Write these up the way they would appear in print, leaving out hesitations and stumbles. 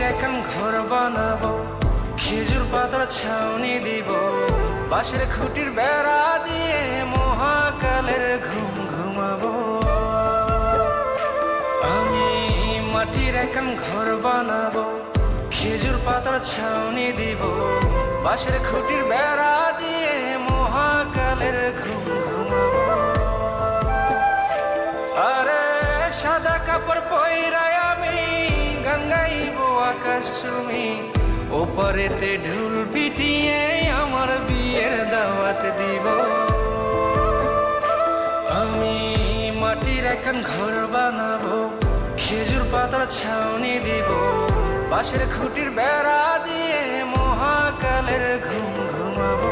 মাটির এখন ঘর বানাবো, খেজুর পাতার ছাউনি দিব, বাঁশের খুঁটির বেড়া দিয়ে মহাকালের ঘুম ঘুমাবো। আমি মাটির এখন ঘর বানাবো, খেজুর পাতার ছাউনি দিব, বাঁশের খুঁটির বেড়া দিয়ে মহাকালের ঘুম ঘুমাবো। আরে সাদা কাপড় পয়রায় আমি গান গাইবো আকাশ চুমি, ওপারেতে ঢোল পিটিয়ে আমার বিয়ের দাওয়াত দিব। আমি মাটির এখন ঘর বানাবো, খেজুর পাতার ছাউনি দিব, বাঁশের খুঁটির বেড়া দিয়ে মহাকালের ঘুম ঘুমাবো।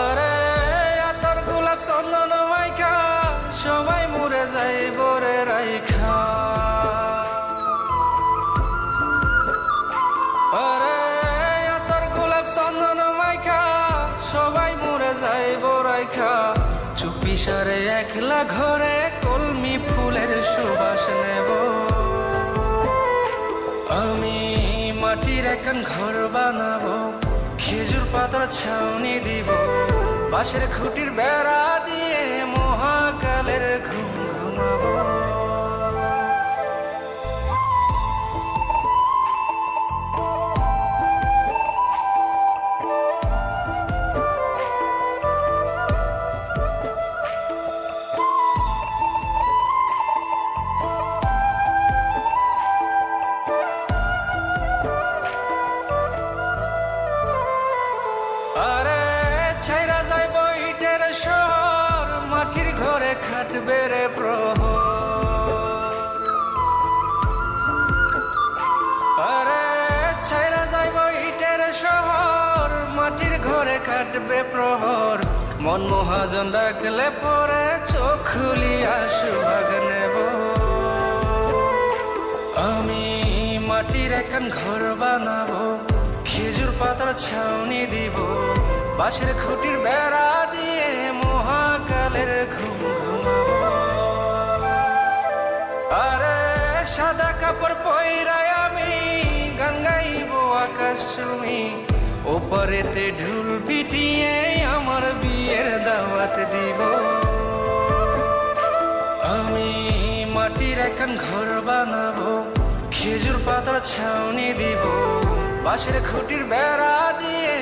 আরে আতর গোলাপ চন্দন মাইখা সবাই মরে যায় বরে রাইখা। আরে আতর গোলাপ চন্দন মাইখা সবাই মরে যায় বরাইখা, চুপি সারে একলা ঘরে কলমি ফুলের সুবাস নেব। আমি মাটির এখন ঘর বানাবো, খেজুর পাতার ছাউনি দিব, বাঁশের খুঁটির বেড়া দিয়ে মহাকালের ঘুম ঘুমাবো। আরে ছাইরা যাইব ইটের শহর, মাটির ঘরে খাটবে রে প্রহর। আরে ছাইরা যাইব ইটের শহর, মাটির ঘরে খাটবে প্রহর। মন মহাজন ডাকলে পরে চোখ খুলিয়া সুভাগ নেব। আমি মাটির এখন ঘর বানাবো, খেজুর পাতার ছাউনি দিব, বাঁশের খুঁটির বেড়া দিয়ে মহাকালের ঘুম ঘুমাবো। আরে সাদা কাপড় পয়রায় আমি গান গাইবো আকাশ চুমি, ওপারেতে ঢোল পিটিয়ে আমার বিয়ের দাওয়াত দিব। আমি মাটির এখন ঘর বানাবো, খেজুর পাতার ছাউনি দিব, বাঁশের খুঁটির বেড়া দিয়ে